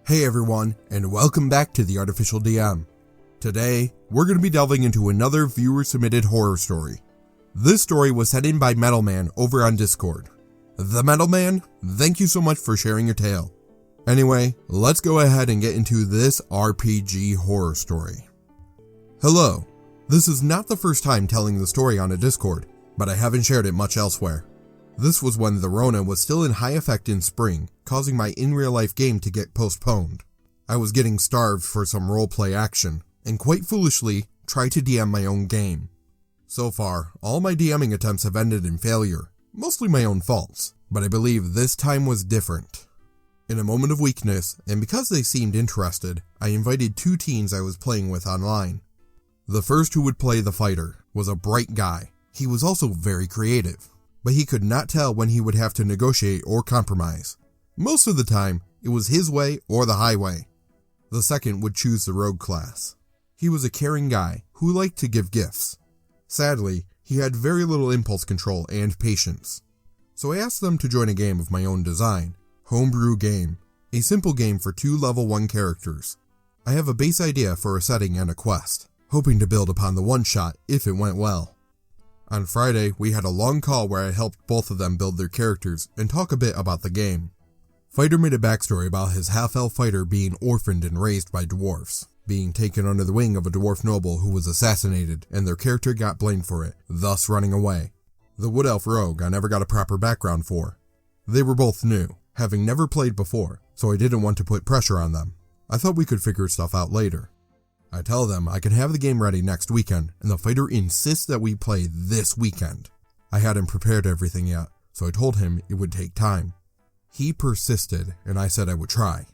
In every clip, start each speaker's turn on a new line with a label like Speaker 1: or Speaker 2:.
Speaker 1: Hey everyone, and welcome back to The Artificial DM. Today, we're going to be delving into another viewer-submitted horror story. This story was sent in by Metalman over on Discord. The Metalman, thank you so much for sharing your tale. Anyway, let's go ahead and get into this RPG horror story. Hello, this is not the first time telling the story on a Discord, but I haven't shared it much elsewhere. This was when the Rona was still in high effect in spring, causing my in-real-life game to get postponed. I was getting starved for some roleplay action, and quite foolishly, tried to DM my own game. So far, all my DMing attempts have ended in failure, mostly my own faults, but I believe this time was different. In a moment of weakness, and because they seemed interested, I invited two teens I was playing with online. The first who would play the fighter was a bright guy. He was also very creative, but he could not tell when he would have to negotiate or compromise. Most of the time, it was his way or the highway. The second would choose the rogue class. He was a caring guy who liked to give gifts. Sadly, he had very little impulse control and patience. So I asked them to join a game of my own design, Homebrew Game, a simple game for 2 level 1 characters. I have a base idea for a setting and a quest, hoping to build upon the one-shot if it went well. On Friday, we had a long call where I helped both of them build their characters and talk a bit about the game. Fighter made a backstory about his half-elf fighter being orphaned and raised by dwarfs, being taken under the wing of a dwarf noble who was assassinated, and their character got blamed for it, thus running away. The wood elf rogue I never got a proper background for. They were both new, having never played before, so I didn't want to put pressure on them. I thought we could figure stuff out later. I tell them I can have the game ready next weekend, and the fighter insists that we play this weekend. I hadn't prepared everything yet, so I told him it would take time. He persisted, and I said I would try.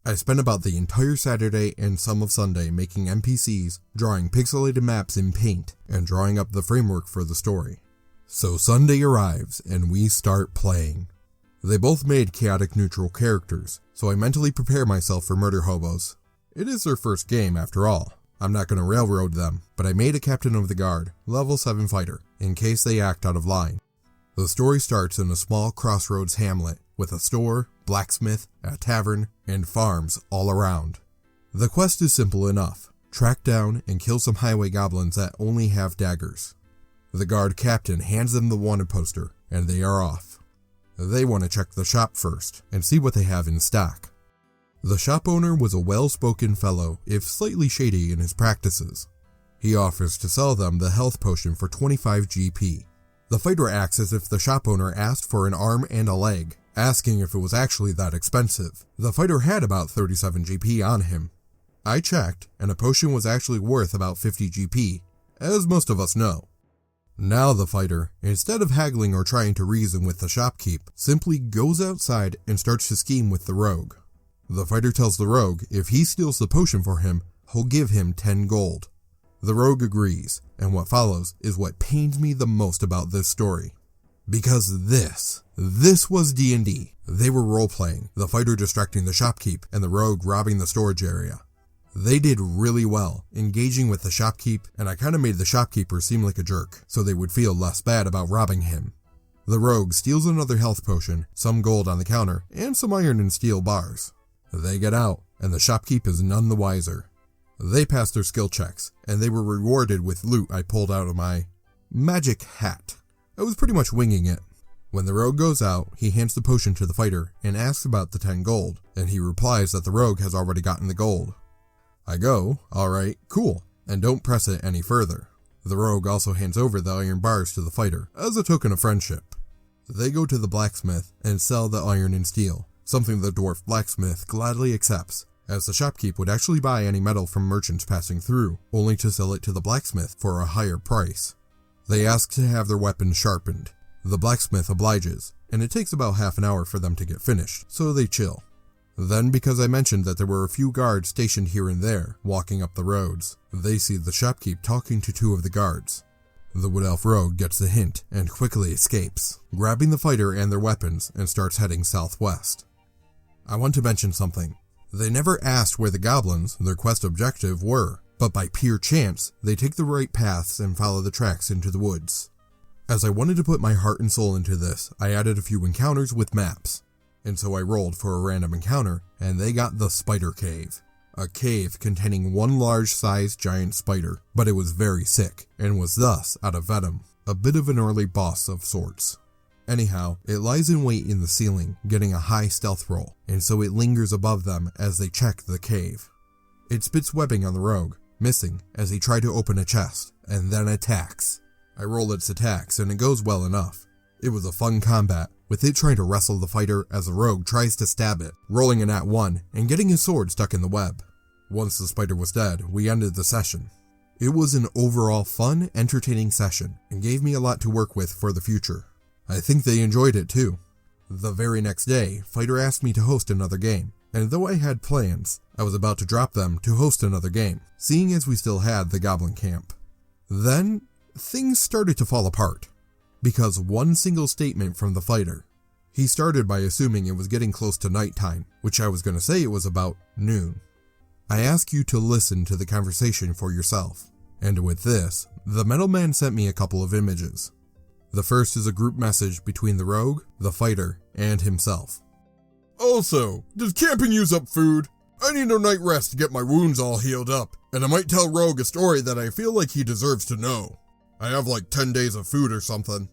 Speaker 1: I spent about the entire Saturday and some of Sunday making NPCs, drawing pixelated maps in Paint, and drawing up the framework for the story. So Sunday arrives, and we start playing. They both made chaotic neutral characters, so I mentally prepare myself for murder hobos. It is their first game after all. I'm not going to railroad them, but I made a captain of the guard, level 7 fighter, in case they act out of line. The story starts in a small crossroads hamlet, with a store, blacksmith, a tavern, and farms all around. The quest is simple enough. Track down and kill some highway goblins that only have daggers. The guard captain hands them the wanted poster, and they are off. They want to check the shop first, and see what they have in stock. The shop owner was a well-spoken fellow, if slightly shady in his practices. He offers to sell them the health potion for 25 GP. The fighter acts as if the shop owner asked for an arm and a leg, asking if it was actually that expensive. The fighter had about 37 GP on him. I checked, and a potion was actually worth about 50 GP, as most of us know. Now the fighter, instead of haggling or trying to reason with the shopkeep, simply goes outside and starts to scheme with the rogue. The fighter tells the rogue if he steals the potion for him, he'll give him 10 gold. The rogue agrees, and what follows is what pains me the most about this story. Because this was D&D. They were role-playing, the fighter distracting the shopkeep, and the rogue robbing the storage area. They did really well, engaging with the shopkeep, and I kinda made the shopkeeper seem like a jerk, so they would feel less bad about robbing him. The rogue steals another health potion, some gold on the counter, and some iron and steel bars. They get out, and the shopkeep is none the wiser. They passed their skill checks, and they were rewarded with loot I pulled out of my magic hat. I was pretty much winging it. When the rogue goes out, he hands the potion to the fighter and asks about the 10 gold, and he replies that the rogue has already gotten the gold. I go, alright, cool, and don't press it any further. The rogue also hands over the iron bars to the fighter, as a token of friendship. They go to the blacksmith and sell the iron and steel, something the dwarf blacksmith gladly accepts, as the shopkeep would actually buy any metal from merchants passing through, only to sell it to the blacksmith for a higher price. They ask to have their weapons sharpened. The blacksmith obliges, and it takes about half an hour for them to get finished, so they chill. Then, because I mentioned that there were a few guards stationed here and there, walking up the roads, they see the shopkeep talking to 2 of the guards. The wood elf rogue gets the hint and quickly escapes, grabbing the fighter and their weapons and starts heading southwest. I want to mention something. They never asked where the goblins, their quest objective, were, but by pure chance, they take the right paths and follow the tracks into the woods. As I wanted to put my heart and soul into this, I added a few encounters with maps. and so I rolled for a random encounter, and they got the spider cave. A cave containing one large-sized giant spider, but it was very sick, and was thus out of venom, a bit of an early boss of sorts. Anyhow, it lies in wait in the ceiling, getting a high stealth roll, and so it lingers above them as they check the cave. It spits webbing on the rogue, missing as he tried to open a chest, and then attacks. I roll its attacks, and it goes well enough. It was a fun combat, with it trying to wrestle the fighter as the rogue tries to stab it, rolling an @1, and getting his sword stuck in the web. Once the spider was dead, we ended the session. It was an overall fun, entertaining session, and gave me a lot to work with for the future. I think they enjoyed it too. The very next day, Fighter asked me to host another game, and though I had plans, I was about to drop them to host another game, seeing as we still had the Goblin Camp. Then, things started to fall apart, because one single statement from the fighter. He started by assuming it was getting close to nighttime, which I was going to say it was about noon. I ask you to listen to the conversation for yourself, and with this, the metal man sent me a couple of images. The first is a group message between the rogue, the fighter, and himself. Also, does camping use up food? I need a night rest to get my wounds all healed up, and I might tell Rogue a story that I feel like he deserves to know. I have like 10 days of food or something.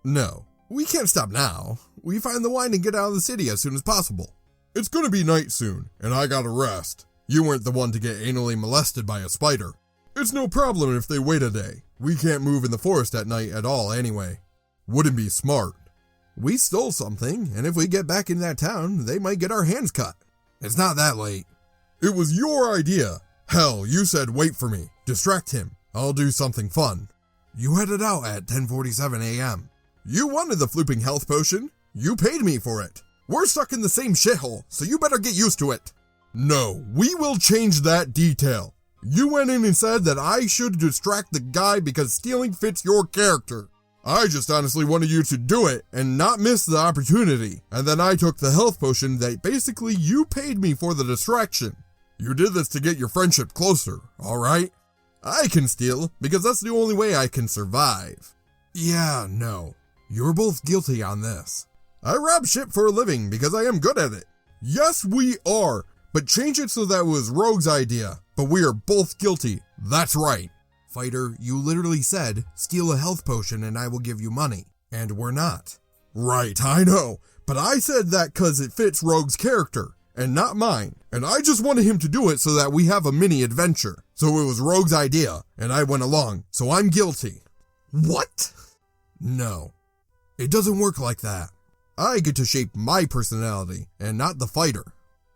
Speaker 1: No, we can't stop now. We find the wine and get out of the city as soon as possible. It's gonna be night soon, and I gotta rest. You weren't the one to get anally molested by a spider. It's no problem if they wait a day. We can't move in the forest at night at all anyway. Wouldn't be smart. We stole something, and if we get back in that town, they might get our hands cut. It's not that late. It was your idea. Hell, you said wait for me. Distract him. I'll do something fun. You headed out at 10:47 a.m. You wanted the flooping health potion. You paid me for it. We're stuck in the same shithole, so you better get used to it. No, we will change that detail. You went in and said that I should distract the guy because stealing fits your character. I just honestly wanted you to do it and not miss the opportunity, and then I took the health potion that basically you paid me for the distraction. You did this to get your friendship closer, alright? I can steal because that's the only way I can survive. Yeah, no. You're both guilty on this. I rob shit for a living because I am good at it. Yes, we are, but change it so that it was Rogue's idea, but we are both guilty. That's right. Fighter, you literally said, steal a health potion and I will give you money, and we're not. Right, I know, but I said that cause it fits Rogue's character, and not mine, and I just wanted him to do it so that we have a mini adventure. So it was Rogue's idea, and I went along, so I'm guilty. What? No, it doesn't work like that. I get to shape my personality, and not the fighter.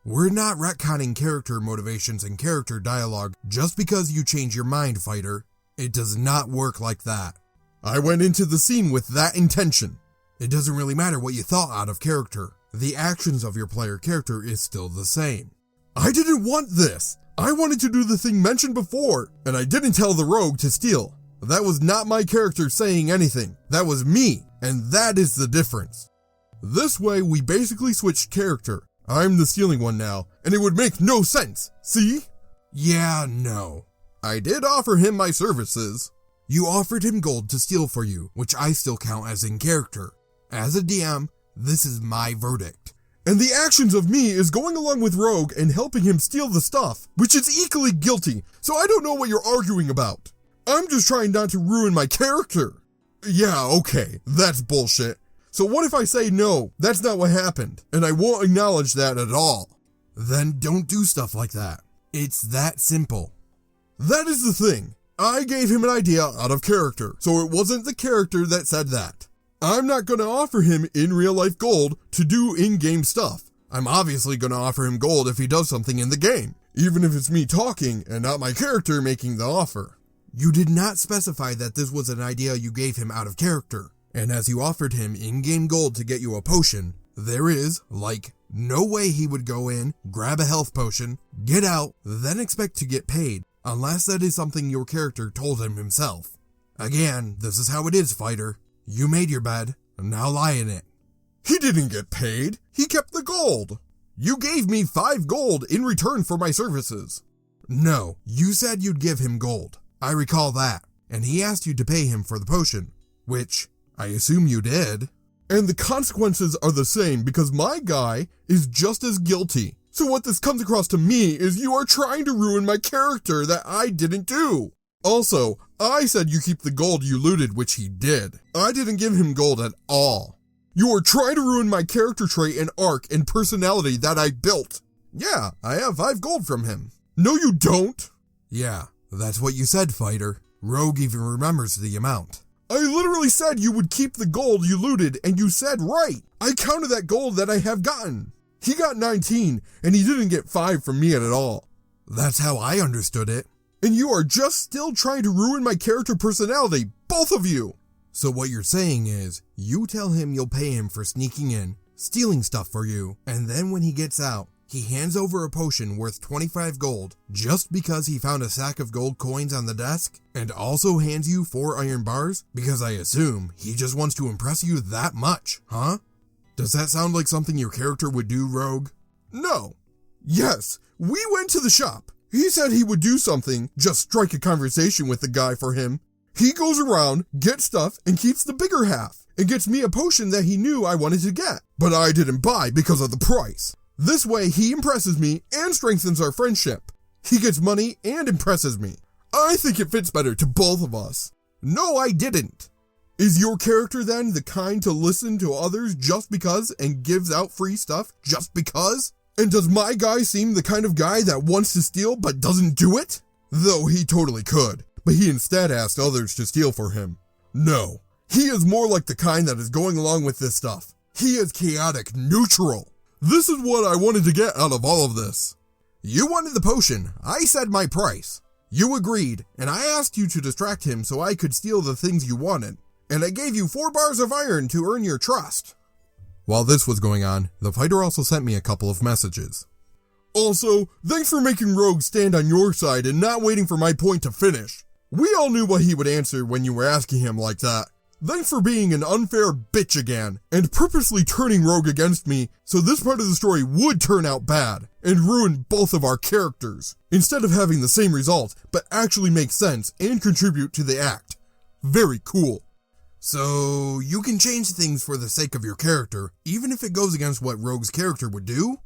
Speaker 1: We're not retconning character motivations and character dialogue just because you change your mind, fighter. It does not work like that. I went into the scene with that intention. It doesn't really matter what you thought out of character. The actions of your player character is still the same. I didn't want this. I wanted to do the thing mentioned before, and I didn't tell the rogue to steal. That was not my character saying anything. That was me, and that is the difference. This way, we basically switched character. I'm the stealing one now, and it would make no sense, see? Yeah, no. I did offer him my services. You offered him gold to steal for you, which I still count as in character. As a DM, this is my verdict. And the actions of me is going along with Rogue and helping him steal the stuff, which is equally guilty, so I don't know what you're arguing about. I'm just trying not to ruin my character. Yeah, okay, that's bullshit. So what if I say no, that's not what happened, and I won't acknowledge that at all? Then don't do stuff like that. It's that simple. That is the thing. I gave him an idea out of character, so it wasn't the character that said that. I'm not going to offer him in real life gold to do in-game stuff. I'm obviously going to offer him gold if he does something in the game, even if it's me talking and not my character making the offer. You did not specify that this was an idea you gave him out of character, and as you offered him in-game gold to get you a potion, there is, no way he would go in, grab a health potion, get out, then expect to get paid, unless that is something your character told him himself. Again, this is how it is, fighter. You made your bed, and now lie in it. He didn't get paid. He kept the gold. You gave me 5 gold in return for my services. No, you said you'd give him gold. I recall that, and he asked you to pay him for the potion, which I assume you did. And the consequences are the same because my guy is just as guilty. So what this comes across to me is you are trying to ruin my character that I didn't do. Also, I said you keep the gold you looted, which he did. I didn't give him gold at all. You are trying to ruin my character trait and arc and personality that I built. Yeah, I have 5 gold from him. No, you don't. Yeah, that's what you said, fighter. Rogue even remembers the amount. I literally said you would keep the gold you looted, and you said right. I counted that gold that I have gotten. He got 19, and he didn't get 5 from me at all. That's how I understood it. And you are just still trying to ruin my character personality, both of you. So what you're saying is, you tell him you'll pay him for sneaking in, stealing stuff for you, and then when he gets out, he hands over a potion worth 25 gold just because he found a sack of gold coins on the desk, and also hands you 4 iron bars because I assume he just wants to impress you that much, huh? Does that sound like something your character would do, Rogue? No. Yes, we went to the shop. He said he would do something, just strike a conversation with the guy for him. He goes around, gets stuff, and keeps the bigger half, and gets me a potion that he knew I wanted to get, but I didn't buy because of the price. This way, he impresses me and strengthens our friendship. He gets money and impresses me. I think it fits better to both of us. No, I didn't. Is your character then the kind to listen to others just because and gives out free stuff just because? And does my guy seem the kind of guy that wants to steal but doesn't do it? Though he totally could, but he instead asked others to steal for him. No, he is more like the kind that is going along with this stuff. He is chaotic neutral. This is what I wanted to get out of all of this. You wanted the potion. I said my price. You agreed, and I asked you to distract him so I could steal the things you wanted. And I gave you 4 bars of iron to earn your trust. While this was going on, the fighter also sent me a couple of messages. Also, thanks for making Rogue stand on your side and not waiting for my point to finish. We all knew what he would answer when you were asking him like that. Thanks for being an unfair bitch again, and purposely turning Rogue against me so this part of the story would turn out bad, and ruin both of our characters, instead of having the same result, but actually make sense and contribute to the act. Very cool. So, you can change things for the sake of your character, even if it goes against what Rogue's character would do?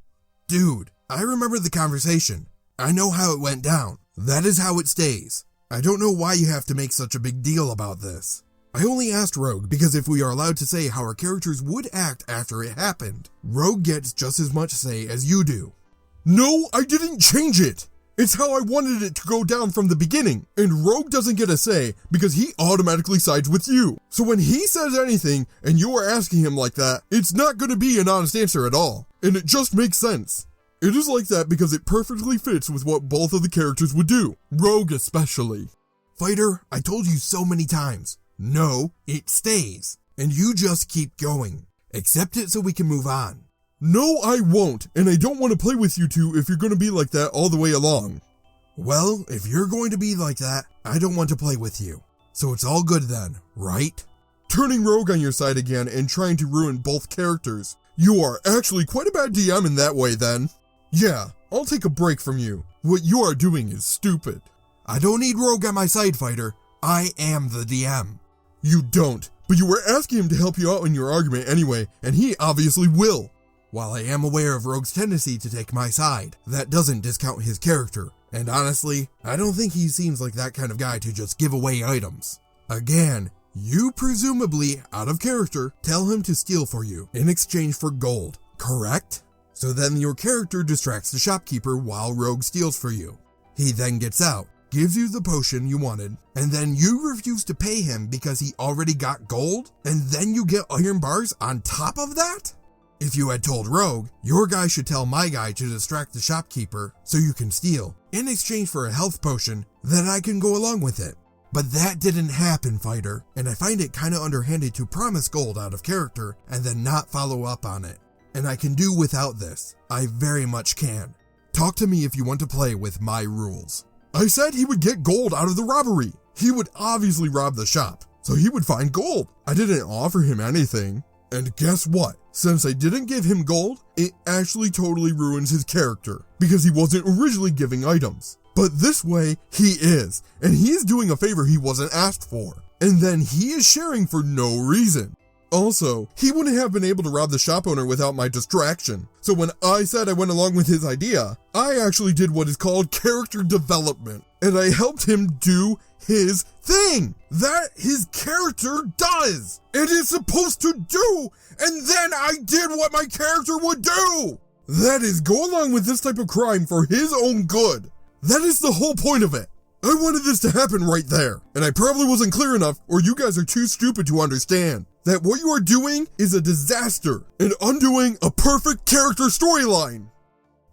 Speaker 1: Dude, I remember the conversation. I know how it went down. That is how it stays. I don't know why you have to make such a big deal about this. I only asked Rogue because if we are allowed to say how our characters would act after it happened, Rogue gets just as much say as you do. No, I didn't change it! It's how I wanted it to go down from the beginning, and Rogue doesn't get a say because he automatically sides with you. So when he says anything and you are asking him like that, it's not going to be an honest answer at all, and it just makes sense. It is like that because it perfectly fits with what both of the characters would do, Rogue especially. Fighter, I told you so many times. No, it stays, and you just keep going. Accept it so we can move on. No, I won't, and I don't want to play with you two if you're going to be like that all the way along. Well, if you're going to be like that, I don't want to play with you. So it's all good then, right? Turning Rogue on your side again and trying to ruin both characters. You are actually quite a bad DM in that way then. Yeah, I'll take a break from you. What you are doing is stupid. I don't need Rogue on my side, fighter. I am the DM. You don't, but you were asking him to help you out in your argument anyway, and he obviously will. While I am aware of Rogue's tendency to take my side, that doesn't discount his character, and honestly, I don't think he seems like that kind of guy to just give away items. Again, you presumably, out of character, tell him to steal for you in exchange for gold, correct? So then your character distracts the shopkeeper while Rogue steals for you. He then gets out, gives you the potion you wanted, and then you refuse to pay him because he already got gold, and then you get iron bars on top of that? If you had told Rogue, your guy should tell my guy to distract the shopkeeper so you can steal, in exchange for a health potion, then I can go along with it. But that didn't happen, fighter, and I find it kinda underhanded to promise gold out of character and then not follow up on it. And I can do without this. I very much can. Talk to me if you want to play with my rules. I said he would get gold out of the robbery. He would obviously rob the shop, so he would find gold. I didn't offer him anything. And guess what? Since I didn't give him gold, it actually totally ruins his character, because he wasn't originally giving items. But this way, he is, and he is doing a favor he wasn't asked for. And then he is sharing for no reason. Also, he wouldn't have been able to rob the shop owner without my distraction. So when I said I went along with his idea, I actually did what is called character development. And I helped him do his thing that his character does. It is supposed to do. And then I did what my character would do. That is, go along with this type of crime for his own good. That is the whole point of it. I wanted this to happen right there, and I probably wasn't clear enough, or you guys are too stupid to understand that what you are doing is a disaster and undoing a perfect character storyline.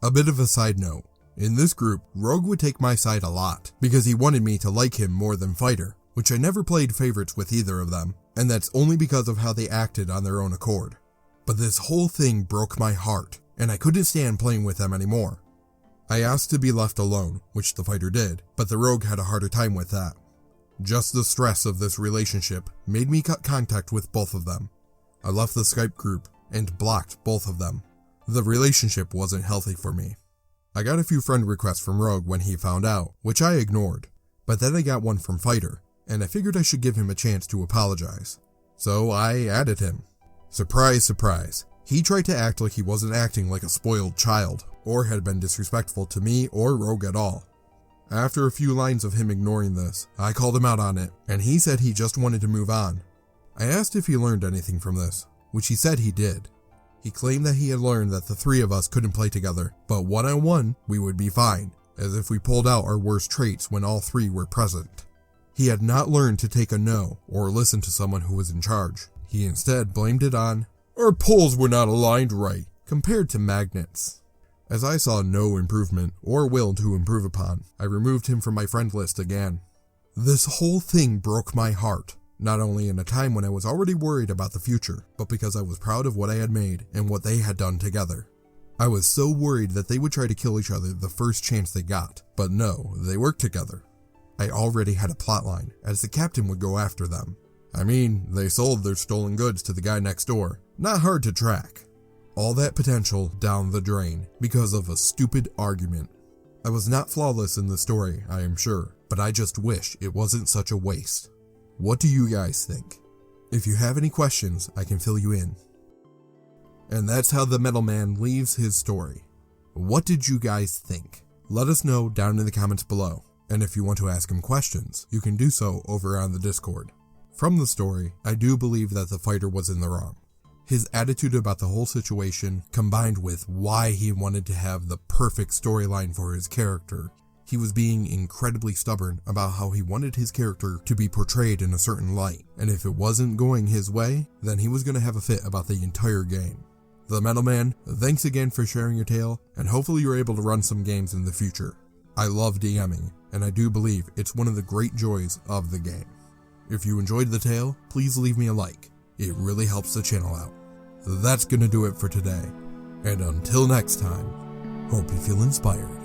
Speaker 1: A bit of a side note. In this group, Rogue would take my side a lot because he wanted me to like him more than Fighter, which I never played favorites with either of them, and that's only because of how they acted on their own accord. But this whole thing broke my heart, and I couldn't stand playing with them anymore. I asked to be left alone, which the Fighter did, but the Rogue had a harder time with that. Just the stress of this relationship made me cut contact with both of them. I left the Skype group and blocked both of them. The relationship wasn't healthy for me. I got a few friend requests from Rogue when he found out, which I ignored, but then I got one from Fighter, and I figured I should give him a chance to apologize. So I added him. Surprise, surprise. He tried to act like he wasn't acting like a spoiled child, or had been disrespectful to me or Rogue at all. After a few lines of him ignoring this, I called him out on it, and he said he just wanted to move on. I asked if he learned anything from this, which he said he did. He claimed that he had learned that the three of us couldn't play together, but one-on-one, we would be fine, as if we pulled out our worst traits when all three were present. He had not learned to take a no or listen to someone who was in charge. He instead blamed it on, our poles were not aligned right, compared to magnets. As I saw no improvement or will to improve upon, I removed him from my friend list again. This whole thing broke my heart, not only in a time when I was already worried about the future, but because I was proud of what I had made and what they had done together. I was so worried that they would try to kill each other the first chance they got, but no, they worked together. I already had a plotline, as the captain would go after them. I mean, they sold their stolen goods to the guy next door, not hard to track. All that potential down the drain because of a stupid argument. I was not flawless in the story, I am sure, but I just wish it wasn't such a waste. What do you guys think? If you have any questions, I can fill you in. And that's how the Metal Man leaves his story. What did you guys think? Let us know down in the comments below, and if you want to ask him questions, you can do so over on the Discord. From the story, I do believe that the Fighter was in the wrong. His attitude about the whole situation, combined with why he wanted to have the perfect storyline for his character, he was being incredibly stubborn about how he wanted his character to be portrayed in a certain light, and if it wasn't going his way, then he was going to have a fit about the entire game. The Metal Man, thanks again for sharing your tale, and hopefully you're able to run some games in the future. I love DMing, and I do believe it's one of the great joys of the game. If you enjoyed the tale, please leave me a like. It really helps the channel out. That's gonna do it for today, and until next time, hope you feel inspired.